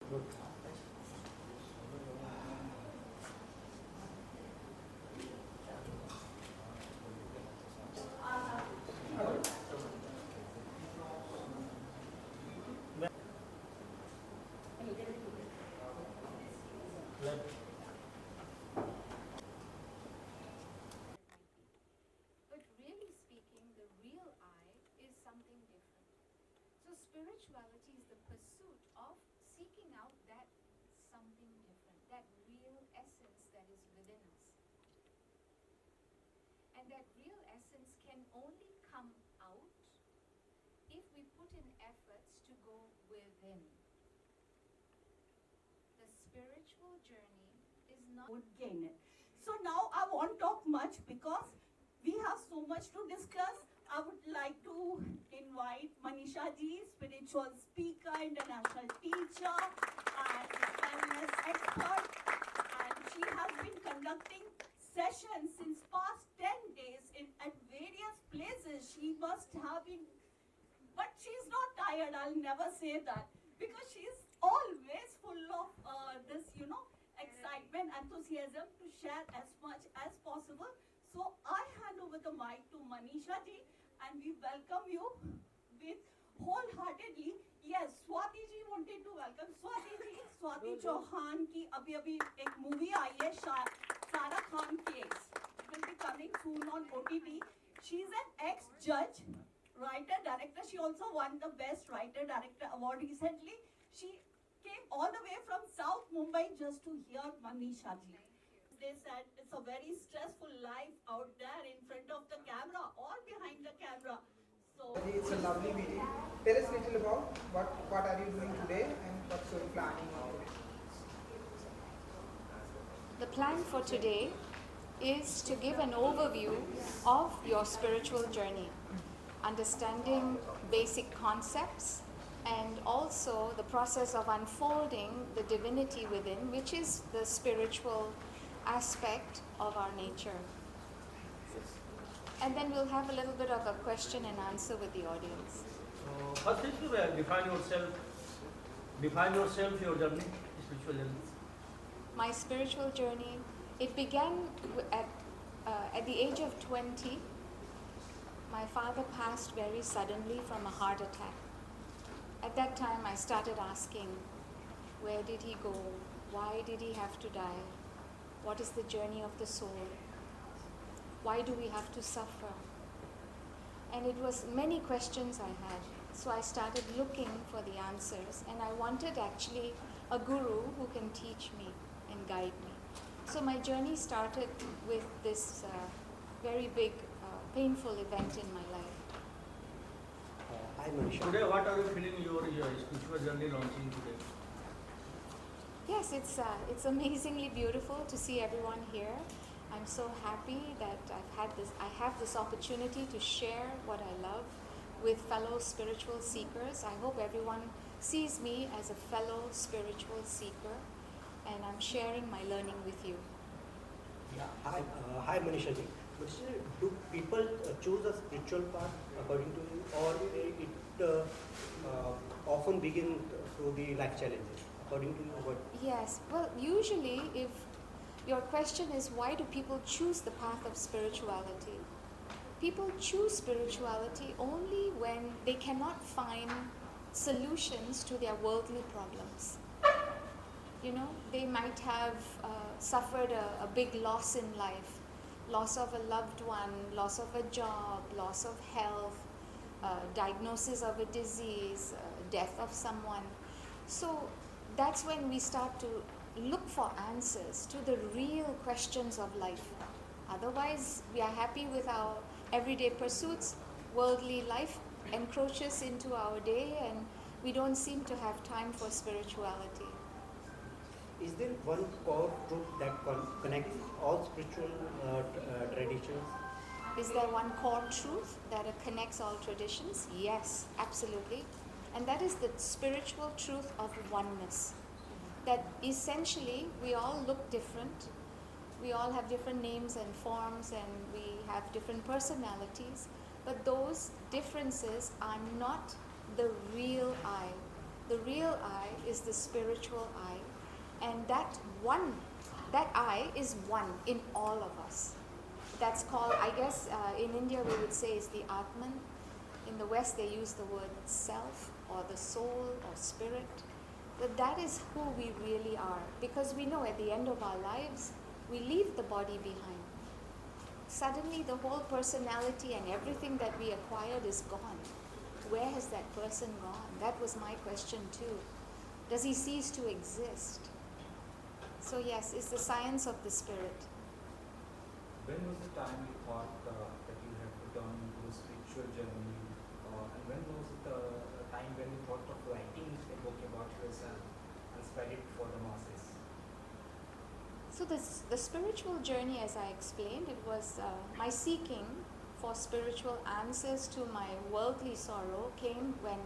Good. But really speaking, the real I is something different. So spirituality is the pursuit of seeking out that something different, that real essence that is within us. And that real essence can only come out if we put in efforts to go within. The spiritual journey is not would gain it. So now I won't talk much because we have so much to discuss. I would like to invite Manisha ji, spiritual speaker, international teacher, and wellness expert. And she has been conducting sessions since past 10 days at various places. She must have been, but she's not tired, I'll never say that. Because she's always full of this, excitement, enthusiasm to share as much as possible. So I hand over the mic to Manisha ji and we welcome you with wholeheartedly. Yes, Swati ji wanted to welcome. Swati ji, Swati Chauhan ki abhi ek movie aayi hai, Sara Khan case. It will be coming soon on OTT. She's an ex-judge, writer, director. She also won the Best Writer Director Award recently. She came all the way from South Mumbai just to hear Manisha ji. They said it's a very stressful life out there in front of the camera or behind the camera. So it's a lovely meeting. Tell us a little about what are you doing today and what's your planning on today? The plan for today is to give an overview of your spiritual journey, understanding basic concepts, and also the process of unfolding the divinity within, which is the spiritual aspect of our nature. And then we'll have a little bit of a question and answer with the audience. First, if you define yourself, your journey, spiritual journey. My spiritual journey, it began at the age of 20. My father passed very suddenly from a heart attack. At that time, I started asking, where did he go? Why did he have to die? What is the journey of the soul? Why do we have to suffer? And it was many questions I had. So I started looking for the answers, and I wanted actually a guru who can teach me and guide me. So my journey started with this very big, painful event in my life. Hi Manisha. Today, what are you feeling your spiritual journey launching today? Yes, it's amazingly beautiful to see everyone here. I'm so happy that I have this opportunity to share what I love with fellow spiritual seekers. I hope everyone sees me as a fellow spiritual seeker, and I'm sharing my learning with you. Yeah. Hi Manisha ji. Manisha, do people choose a spiritual path according to you, or it often begin through the life challenges? According to you, what? Yes, well, usually if your question is why do people choose the path of spirituality? People choose spirituality only when they cannot find solutions to their worldly problems. You know, they might have suffered a big loss in life, loss of a loved one, loss of a job, loss of health, diagnosis of a disease, death of someone. So that's when we start to look for answers to the real questions of life. Otherwise, we are happy with our everyday pursuits. Worldly life encroaches into our day, and we don't seem to have time for spirituality. Is there one core truth that connects all spiritual traditions? Is there one core truth that connects all traditions? Yes, absolutely. And that is the spiritual truth of oneness. That essentially we all look different. We all have different names and forms, and we have different personalities. But those differences are not the real I. The real I is the spiritual I, and that I is one in all of us. That's called, I guess, in India we would say is the Atman. In the West they use the word self or the soul or spirit. But that is who we really are, because we know at the end of our lives we leave the body behind. Suddenly the whole personality and everything that we acquired is gone. Where has that person gone? That was my question too. Does he cease to exist? So yes, it's the science of the spirit. When was the time you thought that you had to turn into a spiritual journey? And when was the time when you thought of writing a book about yourself and spread it for the masses? So the spiritual journey, as I explained, it was my seeking for spiritual answers to my worldly sorrow came when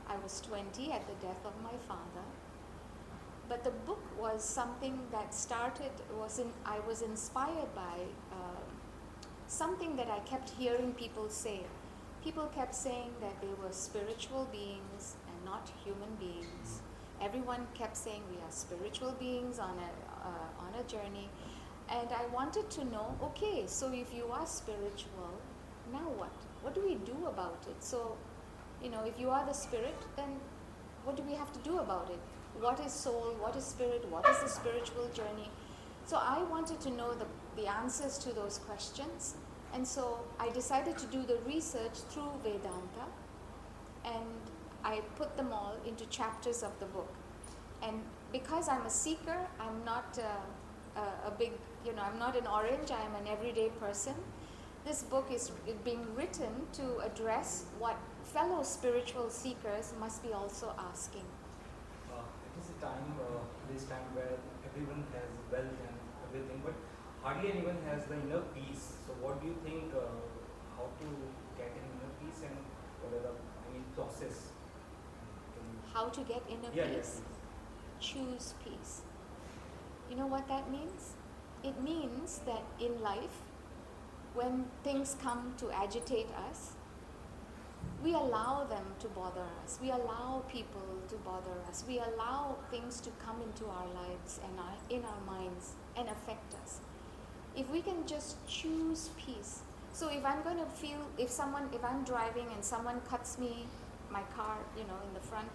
I was 20 at the death of my father. But the book was something that started, I was inspired by something that I kept hearing people say. People kept saying that they were spiritual beings and not human beings. Everyone kept saying we are spiritual beings on a journey. And I wanted to know, okay, so if you are spiritual, now what? What do we do about it? So, if you are the spirit, then what do we have to do about it? What is soul? What is spirit? What is the spiritual journey? So I wanted to know the answers to those questions. And so I decided to do the research through Vedanta. And I put them all into chapters of the book. And because I'm a seeker, I'm not a big, I'm not an orange, I'm an everyday person. This book is being written to address what fellow spiritual seekers must be also asking. It is a time, this time where everyone has wealth and everything, but hardly anyone has the inner peace. So what do you think, how to get an inner peace and what are the process? How to get inner peace? Choose peace. You know what that means? It means that in life, when things come to agitate us, we allow them to bother us. We allow people to bother us. We allow things to come into our lives and in our minds and affect us. If we can just choose peace. So if I'm going to feel, if I'm driving and someone cuts me, my car, in the front,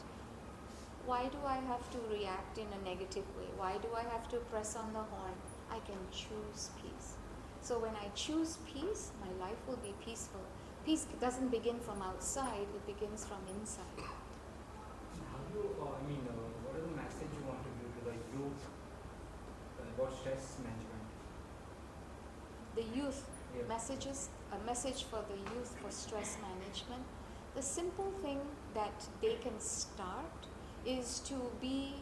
why do I have to react in a negative way? Why do I have to press on the horn? I can choose peace. So when I choose peace, my life will be peaceful. Peace doesn't begin from outside, it begins from inside. How do you, what is the message you want to give to the youth about stress management? The youth, Yeah. a message for the youth for stress management. The simple thing that they can start is to be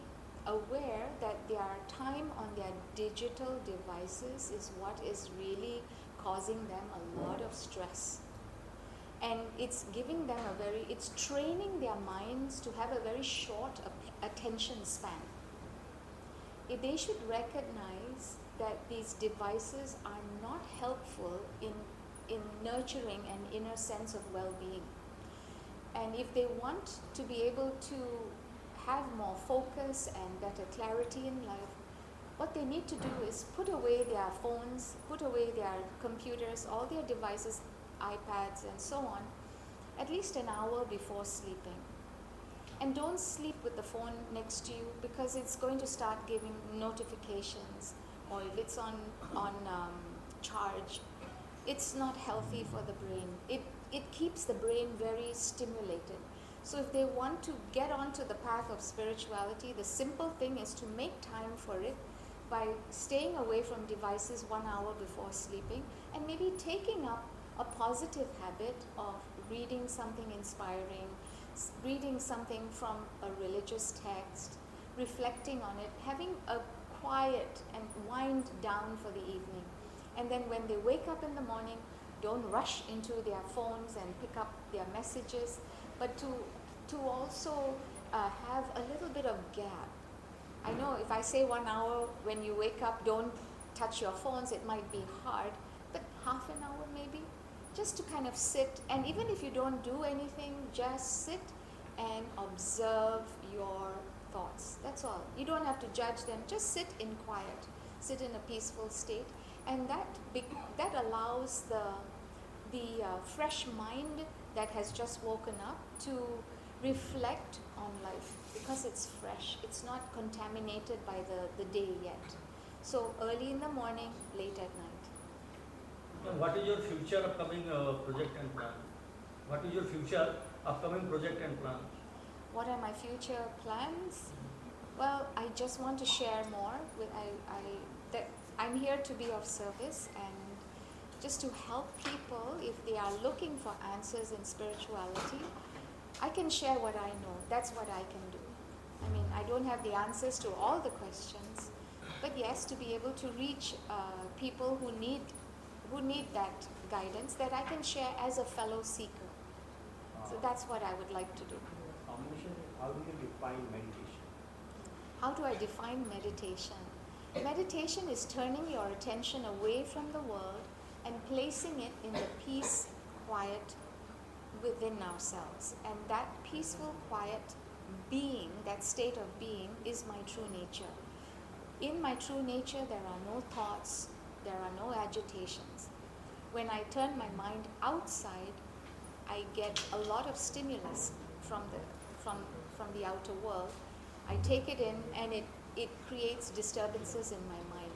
aware that their time on their digital devices is what is really causing them a lot of stress. And it's giving them it's training their minds to have a very short attention span. If they should recognize that these devices are not helpful in nurturing an inner sense of well-being. And if they want to be able to have more focus and better clarity in life, what they need to do is put away their phones, put away their computers, all their devices, iPads and so on, at least an hour before sleeping. And don't sleep with the phone next to you, because it's going to start giving notifications, or if it's on charge, it's not healthy for the brain. It keeps the brain very stimulated. So if they want to get onto the path of spirituality, the simple thing is to make time for it by staying away from devices 1 hour before sleeping, and maybe taking up a positive habit of reading something inspiring, reading something from a religious text, reflecting on it, having a quiet and wind down for the evening. And then when they wake up in the morning, don't rush into their phones and pick up their messages, but to also have a little bit of gap. I know if I say 1 hour when you wake up, don't touch your phones, it might be hard, but half an hour maybe, just to kind of sit. And even if you don't do anything, just sit and observe your thoughts. That's all. You don't have to judge them. Just sit in quiet, sit in a peaceful state, and that allows the fresh mind that has just woken up to reflect on life because it's fresh. It's not contaminated by the day yet. So early in the morning, late at night. And what is your future upcoming project and plan? What is your future upcoming project and plan? What are my future plans? Well, I just want to share more. I'm here to be of service and just to help people if they are looking for answers in spirituality. I can share what I know. That's what I can do. I mean, I don't have the answers to all the questions, but yes, to be able to reach people who need that guidance that I can share as a fellow seeker. So that's what I would like to do. Manisha, how do you define meditation? How do I define meditation? Meditation is turning your attention away from the world and placing it in the peace, quiet within ourselves. And that peaceful, quiet being, that state of being, is my true nature. In my true nature, there are no thoughts, there are no agitations. When I turn my mind outside, I get a lot of stimulus from the outer world. I take it in and it creates disturbances in my mind.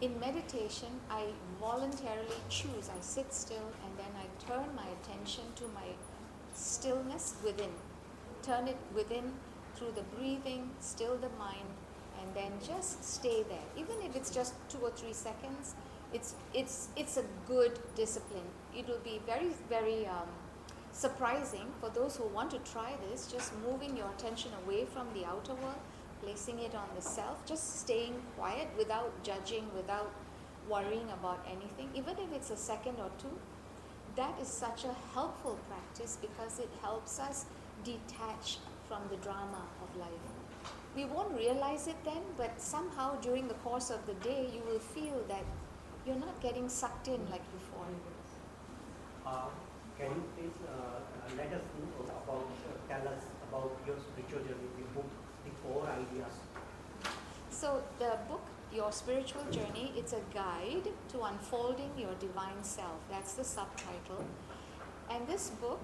In meditation, I voluntarily choose. I sit still and then I turn my attention to my stillness within. Turn it within through the breathing, still the mind, and then just stay there. Even if it's just 2 or 3 seconds, it's a good discipline. It will be very, very surprising for those who want to try this, just moving your attention away from the outer world, placing it on the self, just staying quiet without judging, without worrying about anything, even if it's a second or 2. That is such a helpful practice because it helps us detach from the drama of life. We won't realize it then, but somehow during the course of the day, you will feel that you're not getting sucked in like before. Can you please let us know about, tell us about your spiritual journey, the book, the 4 ideas? So the book, Your Spiritual Journey, it's a guide to unfolding your divine self. That's the subtitle. And this book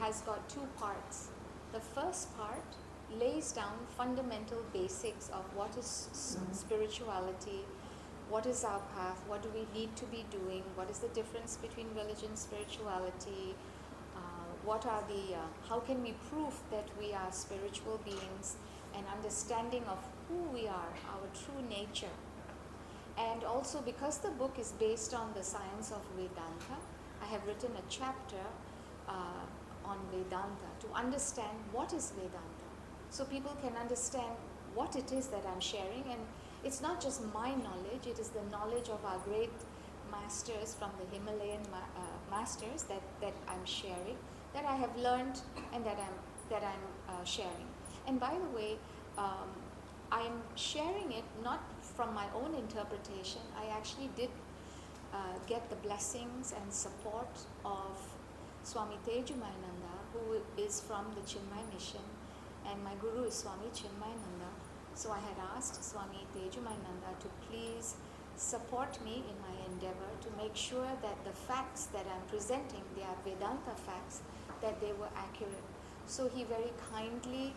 has got 2 parts. The first part lays down fundamental basics of what is spirituality, what is our path, what do we need to be doing, what is the difference between religion and spirituality, how can we prove that we are spiritual beings, and understanding of who we are, our true nature. And also because the book is based on the science of Vedanta, I have written a chapter on Vedanta to understand what is Vedanta. So people can understand what it is that I'm sharing, and it's not just my knowledge, it is the knowledge of our great masters from the Himalayan masters that I'm sharing, that I have learned and that I'm sharing. And by the way, I'm sharing it not from my own interpretation. I actually did get the blessings and support of Swami Tejumayananda, who is from the Chinmay mission, and my guru is Swami Chinmayananda. So I had asked Swami Tejumayananda to please support me in my endeavor to make sure that the facts that I'm presenting, they are Vedanta facts, that they were accurate. So he very kindly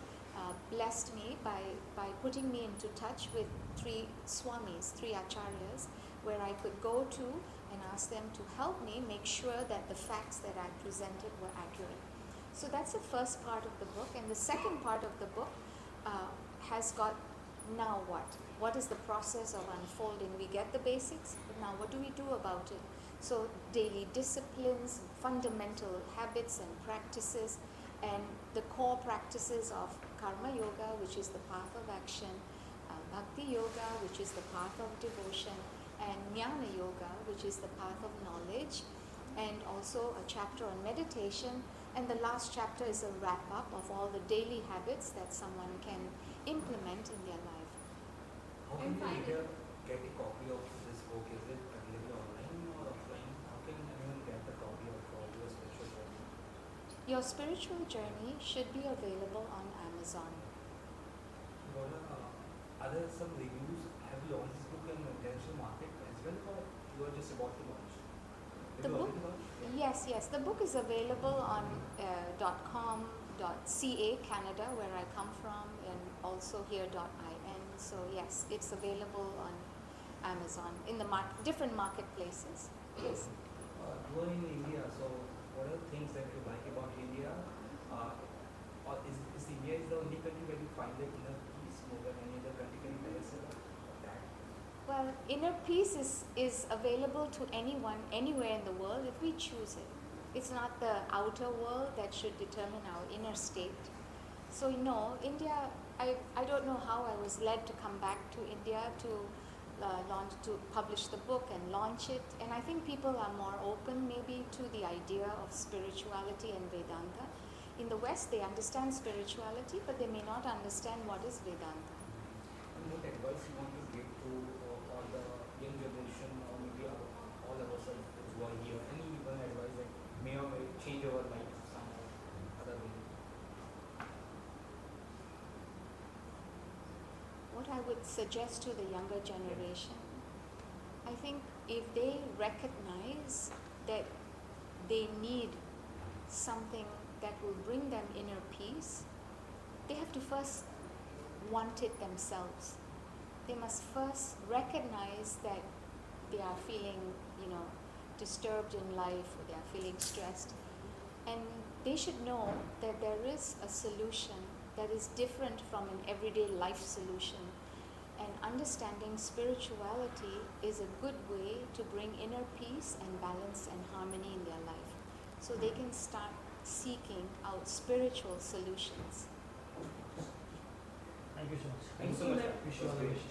blessed me by putting me into touch with 3 swamis, 3 acharyas, where I could go to and ask them to help me make sure that the facts that I presented were accurate. So that's the first part of the book. And the second part of the book has got now what? What is the process of unfolding? We get the basics, but now what do we do about it? So daily disciplines, fundamental habits and practices, and the core practices of Karma Yoga, which is the path of action, Bhakti Yoga, which is the path of devotion, and Jnana Yoga, which is the path of knowledge, and also a chapter on meditation. And the last chapter is a wrap-up of all the daily habits that someone can implement in their life. How can the reader get a copy of this book? Is it available online or offline? How can anyone get the copy of Your Spiritual Journey? Your spiritual journey should be available on Amazon. Gaurav, are there some reviews? Have you launched this book in international market as well, or you are just about to launch? The Have you book, already launched? yes, the book is available on .com.ca Canada, where I come from, and also here.in. So yes, it's available on Amazon in the different marketplaces. Yes. You are in India, so what are the things that you like about India? Or is India is the only country where you find the inner peace more than any other country? Can you tell us about that? Well, inner peace is available to anyone, anywhere in the world if we choose it. It's not the outer world that should determine our inner state. So no, India, I don't know how I was led to come back to India to publish the book and launch it. And I think people are more open maybe to the idea of spirituality and Vedanta. In the West, they understand spirituality, but they may not understand what is Vedanta. And what advice you want to give to all the young generation, or maybe all of us who are here? Any one advice that may or may change our life somehow other way? What I would suggest to the younger generation, I think if they recognize that they need something that will bring them inner peace, they have to first want it themselves. They must first recognize that they are feeling, disturbed in life, or they are feeling stressed. And they should know that there is a solution that is different from an everyday life solution. And understanding spirituality is a good way to bring inner peace and balance and harmony in their life. So they can start seeking out spiritual solutions. Thank you so much. Thank you so much. Wish you all the best.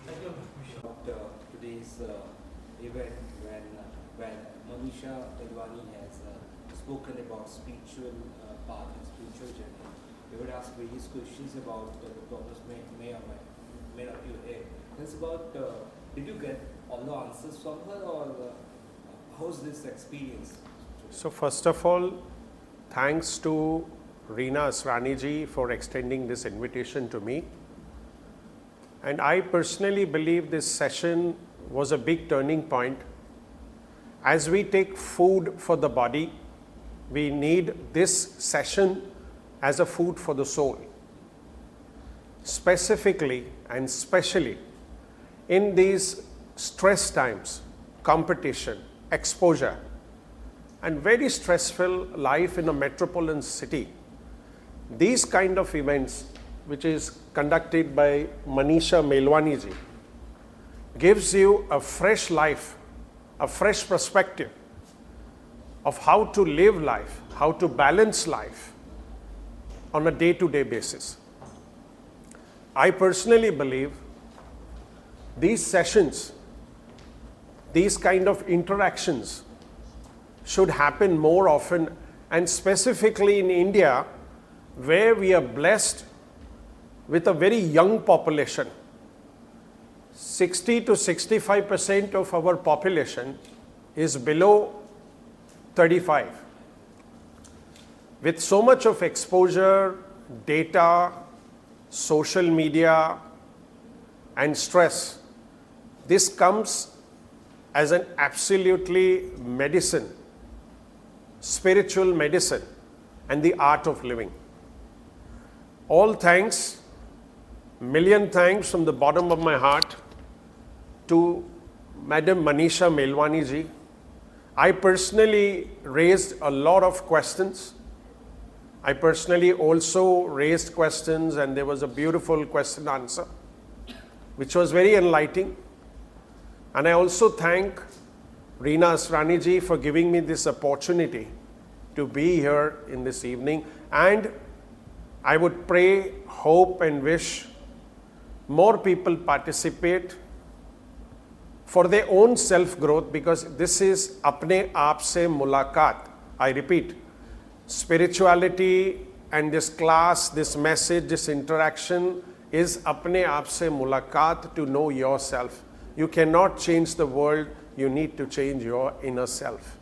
Thank you. Wish you all. Today's event when Manisha Melwani has spoken about spiritual path and spiritual journey. We would ask various questions about the problems may or may not be here. It's about did you get all the answers from her, or how's this experience? So first of all, thanks to Reena Asrani ji for extending this invitation to me. And I personally believe this session was a big turning point. As we take food for the body, we need this session as a food for the soul. Specifically and specially in these stress times, competition, exposure, and very stressful life in a metropolitan city, these kind of events, which is conducted by Manisha Melwani ji, gives you a fresh life, a fresh perspective of how to live life, how to balance life on a day-to-day basis. I personally believe these sessions, these kind of interactions should happen more often, and specifically in India, where we are blessed with a very young population. 60 to 65% of our population is below 35. With so much of exposure, data, social media, and stress, this comes as an absolutely medicine, spiritual medicine, and the art of living. All thanks, million thanks from the bottom of my heart to Madam Manisha Melwani ji. I personally raised a lot of questions. I personally also raised questions, and there was a beautiful question answer, which was very enlightening. And I also thank Reena Asrani ji for giving me this opportunity to be here in this evening. And I would pray, hope, and wish more people participate for their own self-growth, because this is apne aap se mulaqat. I repeat, spirituality and this class, this message, this interaction is apne aap se mulaqat, to know yourself. You cannot change the world, you need to change your inner self.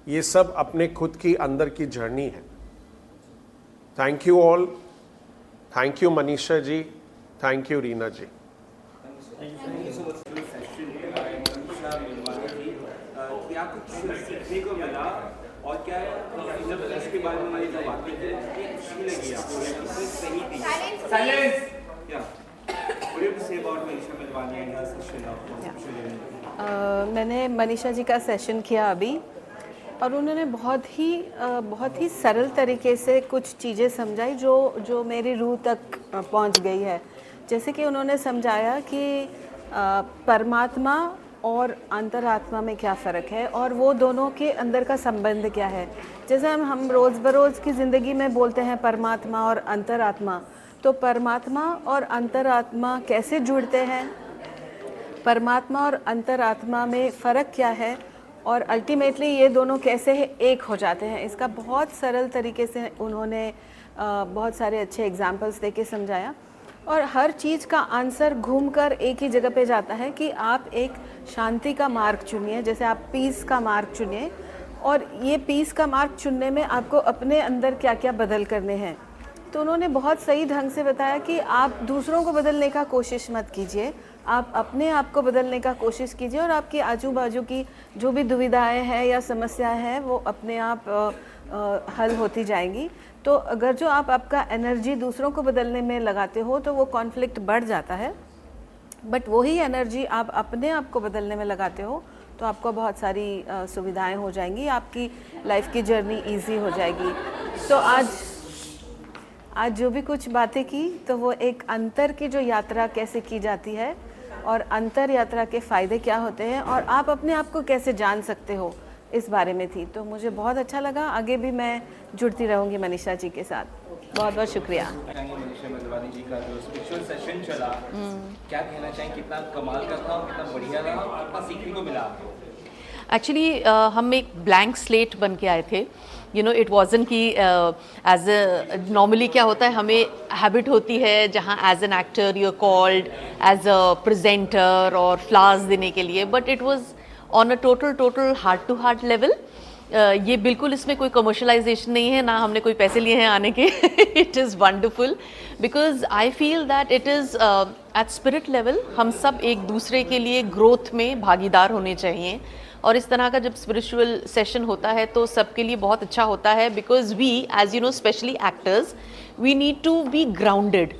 ये सब अपने खुद की अंदर की journey है. Thank you all. Thank you Manisha ji. Thank you Reena ji. Thank you so much for the session by Manisha Melwani जी. क्या कुछ सीखने को मिला और क्या जब इसके बारे में मैंने जब बातें की अच्छी लगी आपको कितनी सही थी? Silence. Yeah. What do you have to say about Manisha Melwani and her session of conceptual learning? मैंने मनीषा जी का सेशन किया अभी और उन्होंने बहुत ही सरल तरीके से कुछ चीज़ें समझाई जो मेरी रूह तक पहुंच गई है. जैसे कि उन्होंने समझाया कि परमात्मा और अंतरात्मा में क्या फ़र्क है और वो दोनों के अंदर का संबंध क्या है. जैसे हम रोज़ बरोज़ की ज़िंदगी में बोलते हैं परमात्मा और अंतरात्मा, तो परमात्मा और अंतरात्मा कैसे जुड़ते हैं, परमात्मा और अंतरात्मा में फ़र्क क्या है और अल्टीमेटली ये दोनों कैसे एक हो जाते हैं, इसका बहुत सरल तरीके से उन्होंने बहुत सारे अच्छे एग्जाम्पल्स दे के समझाया. और हर चीज़ का आंसर घूमकर एक ही जगह पे जाता है कि आप एक शांति का मार्ग चुनिए. जैसे आप पीस का मार्ग चुनिए और ये पीस का मार्ग चुनने में आपको अपने अंदर क्या क्या बदल करने हैं. तो उन्होंने बहुत सही ढंग से बताया कि आप दूसरों को बदलने का कोशिश मत कीजिए, आप अपने आप को बदलने का कोशिश कीजिए और आपके आजू बाजू की जो भी दुविधाएं हैं या समस्याएं हैं वो अपने आप हल होती जाएंगी. तो अगर जो आप आपका एनर्जी दूसरों को बदलने में लगाते हो तो वो कॉन्फ्लिक्ट बढ़ जाता है, बट वही एनर्जी आप अपने आप को बदलने में लगाते हो तो आपको बहुत सारी सुविधाएं हो जाएंगी, आपकी लाइफ की जर्नी इजी हो जाएगी. तो आज जो भी कुछ बातें की तो वो एक अंतर की जो यात्रा कैसे की जाती है और अंतर यात्रा के फ़ायदे क्या होते हैं और आप अपने आप को कैसे जान सकते हो इस बारे में थी. तो मुझे बहुत अच्छा लगा. आगे भी मैं जुड़ती रहूँगी मनीषा जी के साथ. बहुत बहुत शुक्रिया. मनीषा मेलवानी जी का जो स्पिरिचुअल सेशन चला, क्या कहना चाहेंगे, कितना कमाल का था, कितना बढ़िया रहा, कितना सीखने को मिला आपको? एक्चुअली हम एक ब्लैंक स्लेट बन के आए थे. यू नो इट वाजन कि एज अ नॉर्मली क्या होता है, हमें हैबिट होती है जहाँ as an actor you are called as a presenter और फ्लावर्स देने के लिए, but it was on a total heart to heart level. ये बिल्कुल इसमें कोई कमर्शलाइजेशन नहीं है, ना हमने कोई पैसे लिए हैं आने के. It is wonderful because I feel that it is at spirit level हम सब एक दूसरे के लिए ग्रोथ में भागीदार होने चाहिए. और इस तरह का जब स्पिरिचुअल सेशन होता है तो सबके लिए बहुत अच्छा होता है because we as you know specially actors we need to be grounded.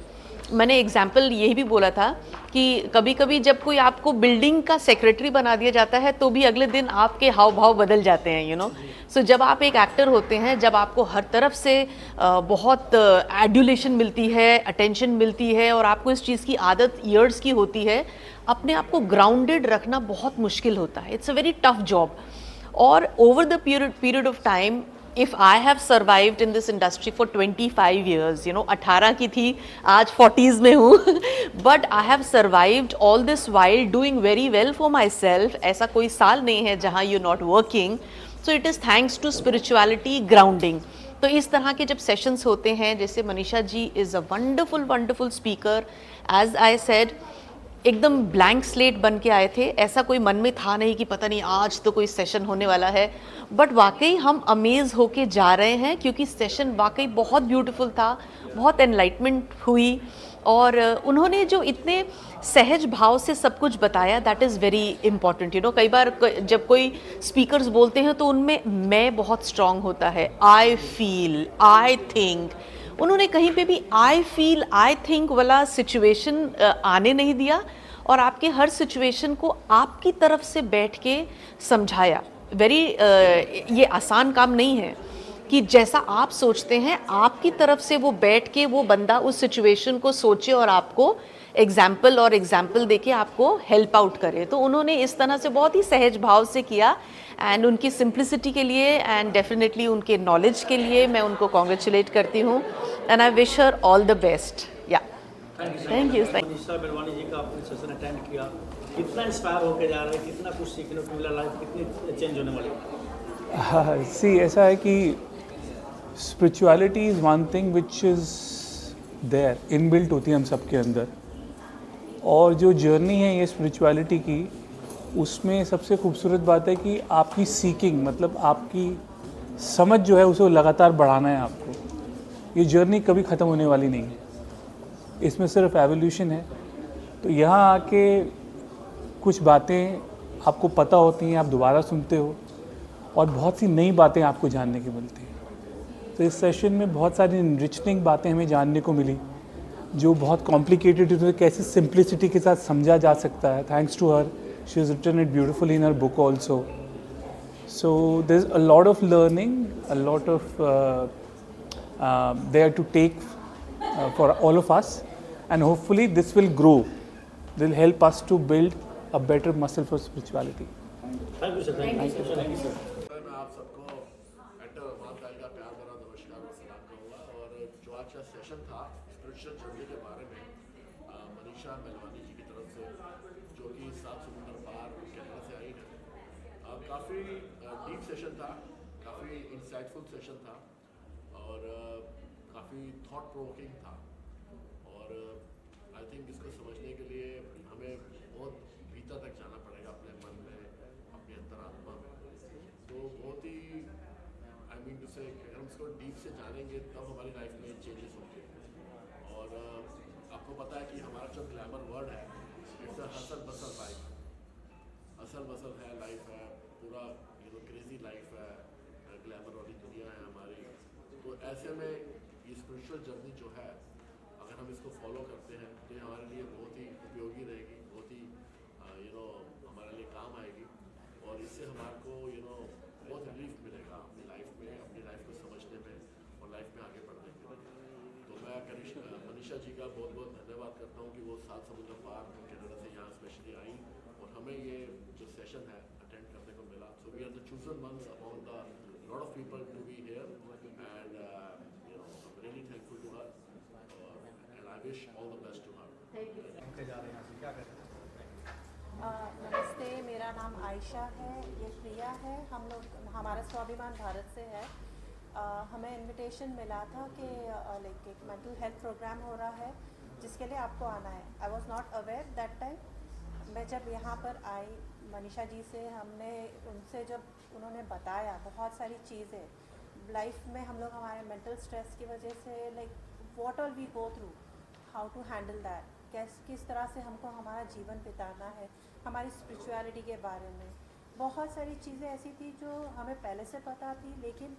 मैंने एग्जाम्पल यही भी बोला था कि कभी कभी जब कोई आपको बिल्डिंग का सेक्रेटरी बना दिया जाता है तो भी अगले दिन आपके हाव भाव बदल जाते हैं, यू नो. सो जब आप एक एक्टर होते हैं, जब आपको हर तरफ से बहुत एड्यूलेशन मिलती है, अटेंशन मिलती है और आपको इस चीज़ की आदत ईयर्स की होती है, अपने आप को ग्राउंडेड रखना बहुत मुश्किल होता है. It's a very tough job. और over the period of time if I have survived in this industry for 25 years, you know, 18 की थी, आज 40s में हूँ, but I have survived all this while doing very well for myself. ऐसा कोई साल नहीं है जहाँ you're not working. So it is thanks to spirituality grounding. तो इस तरह के जब सेशंस होते हैं, जैसे Manisha ji is a wonderful speaker. As I said, एकदम ब्लैंक स्लेट बन के आए थे. ऐसा कोई मन में था नहीं कि पता नहीं आज तो कोई सेशन होने वाला है, बट वाकई हम अमेज़ होके जा रहे हैं क्योंकि सेशन वाकई बहुत ब्यूटीफुल था, बहुत एनलाइटमेंट हुई. और उन्होंने जो इतने सहज भाव से सब कुछ बताया, that is very important. You know, कई बार जब कोई स्पीकर्स बोलते हैं तो उनमें मैं बहुत स्ट्रॉन्ग होता है, आई फील, आई थिंक. उन्होंने कहीं पे भी आई फील, आई थिंक वाला सिचुएशन आने नहीं दिया और आपके हर सिचुएशन को आपकी तरफ से बैठ के समझाया. ये आसान काम नहीं है कि जैसा आप सोचते हैं आपकी तरफ से वो बैठ के वो बंदा उस सिचुएशन को सोचे और आपको एग्जाम्पल देके आपको हेल्प आउट करे. तो उन्होंने इस तरह से बहुत ही सहज भाव से किया एंड उनकी सिंप्लिसिटी के लिए एंड डेफिनेटली उनके नॉलेज के लिए मैं उनको कॉन्ग्रेचुलेट करती हूँ and I wish her all the best. या थैंक यू. मनीषा मेलवानी जी का आपने सेशन अटेंड किया, कितना इंस्पायर होकर जा रहे हैं, कितना कुछ सीखने को मिला, लाइफ कितनी चेंज होने वाली है? हाँ, सी ऐसा है कि spirituality is one thing which is there, inbuilt होती है हम सबके अंदर. और जो जर्नी है ये स्पिरिचुअलिटी की, उसमें सबसे खूबसूरत बात है कि आपकी सीकिंग, मतलब आपकी समझ जो है उसे लगातार बढ़ाना है आपको। ये जर्नी कभी ख़त्म होने वाली नहीं है, इसमें सिर्फ एवोल्यूशन है। तो यहाँ आके कुछ बातें आपको पता होती हैं, आप दोबारा सुनते हो और बहुत सी नई बातें आपको जानने की मिलती हैं। तो इस सेशन में बहुत सारी इनरिचनिंग बातें हमें जानने को मिली, जो बहुत कॉम्प्लिकेटेड है, तो कैसे सिंप्लिसिटी के साथ समझा जा सकता है। Thanks to her, she has written it beautifully in her book also. So there's a lot of learning, a lot of there to take for all of us, and hopefully this will grow. This will help us to build a better muscle for spirituality. Thank you, sir. Thank you, sir. Thank you, sir. मैं आप सबको enter Mahakal का प्यार भरा नमस्कार और सलाम करूँगा। और जो आज का सेशन था स्पिरिचुअल जर्नी के बारे में, मनीषा मेलवानी जी की तरफ से, जो कि 7 समुंदर पार कनाडा से आई है, काफ़ी डीप सेशन था, काफ़ी इंसाइटफुल सेशन था और काफ़ी थॉट प्रोवोकिंग था। और आई थिंक इसको समझने के लिए हमें बहुत भीतर तक जाना पड़ेगा, अपने मन में, अपनी अंतरात्मा में। तो बहुत ही आई मीन टू से अगर हम इसको डीप से जानेंगे तब हमारी लाइफ में चेंजेस होंगे। और आपको पता है कि हमारा जो ग्लैमर वर्ड है, it's a hustle bustle life. असल बसल है, लाइफ है, पूरा क्रेजी लाइफ है, ग्लैमर वाली दुनिया है हमारी। तो ऐसे में ये स्पिरिचुअल जर्नी जो है, अगर हम इसको फॉलो करते हैं तो ये हमारे लिए बहुत ही उपयोगी रहेगी, बहुत ही हमारे लिए काम आएगी। और इससे हमारे को बहुत रिलीफ मिलेगा अपनी लाइफ में, अपनी लाइफ को समझने में और लाइफ में आगे बढ़ने के लिए। तो मैं मनीषा जी का बहुत बहुत धन्यवाद करता हूँ कि वो 7 समुद्र पार कनाडा से यहाँ स्पेशली आई और हमें ये जो सेशन है अटेंड करने को मिला। So we are the chosen ones among the lot of people to be here and I'm really thankful to her and I wish all the best to her. नमस्ते, मेरा नाम आयशा है, ये प्रिया है। हम लोग, हमारा स्वाभिमान भारत से है। हमें इनविटेशन मिला था कि लाइक एक मेंटल हेल्थ प्रोग्राम हो रहा है जिसके लिए आपको आना है। I was not aware that time. मैं जब यहाँ पर आई मनीषा जी से, हमने उनसे जब उन्होंने बताया बहुत सारी चीज़ें लाइफ में हम लोग हमारे मेंटल स्ट्रेस की वजह से, like what all we go through, how to handle that, किस तरह से हमको हमारा जीवन बिताना है, हमारी स्पिरिचुअलिटी के बारे में बहुत सारी चीज़ें ऐसी थी जो हमें पहले से पता थी, लेकिन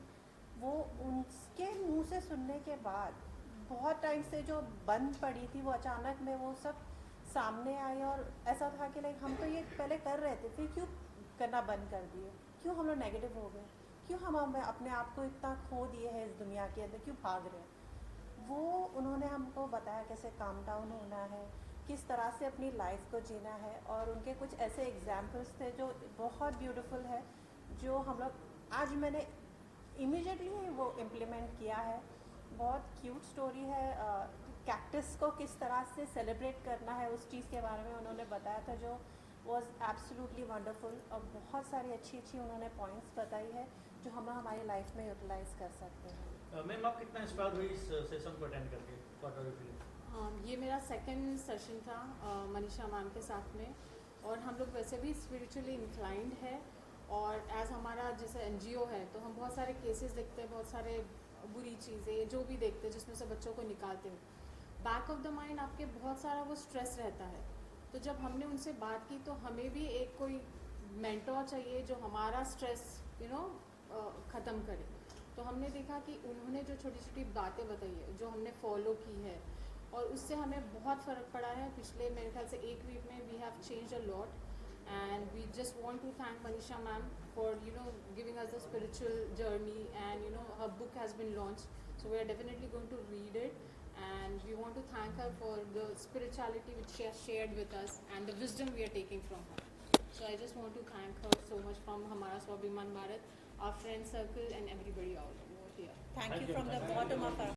वो उनके मुंह से सुनने के बाद बहुत टाइम से जो बंद पड़ी थी वो अचानक में वो सब सामने आई। और ऐसा था कि लाइक हम तो ये पहले कर रहे थे, फिर क्यों करना बंद कर दिए, क्यों हम लोग नेगेटिव हो गए, क्यों हम अपने आप को इतना खो दिए हैं इस दुनिया के अंदर, क्यों भाग रहे हैं। वो उन्होंने हमको बताया कैसे काम डाउन होना है, किस तरह से अपनी लाइफ को जीना है। और उनके कुछ ऐसे एग्जाम्पल्स थे जो बहुत ब्यूटीफुल है, जो हम लोग आज मैंने इमीडिएटली वो इम्प्लीमेंट किया है। बहुत क्यूट स्टोरी है, कैक्टस को किस तरह से सेलिब्रेट करना है उस चीज़ के बारे में उन्होंने बताया था, जो वॉज एब्सोल्युटली वंडरफुल। और बहुत सारी अच्छी अच्छी उन्होंने पॉइंट्स बताई है जो हम हमारी लाइफ में यूटिलाइज कर सकते हैं। मैम, आप कितना इंस्पायर हुई इस सेशन को अटेंड करके? ये मेरा सेकंड सेशन था मनीषा मैम के साथ में, और हम लोग वैसे भी स्पिरिचुअली इंक्लाइंड है। और एज हमारा जैसे NGO है तो हम बहुत सारे केसेस देखते हैं, बहुत सारे बुरी चीज़ें जो भी देखते हैं जिसमें से बच्चों को निकालते हो। बैक ऑफ द माइंड आपके बहुत सारा वो स्ट्रेस रहता है। तो जब हमने उनसे बात की तो हमें भी एक कोई मेंटोर चाहिए जो हमारा स्ट्रेस ख़त्म करे। तो हमने देखा कि उन्होंने जो छोटी छोटी बातें बताई है जो हमने फॉलो की है और उससे हमें बहुत फ़र्क पड़ा है। पिछले मेरे ख्याल से 1 वीक में we have change a lot and we just want to thank Manisha ma'am for giving us the spiritual journey and her book has been launch, so we are definitely going to read it and we want to thank her for the spirituality which she has shared with us and the wisdom we are taking from her. So I just want to thank her so much from Hamara Swabhiman Bharat, our friend circle and everybody out here. Thank you from the bottom of our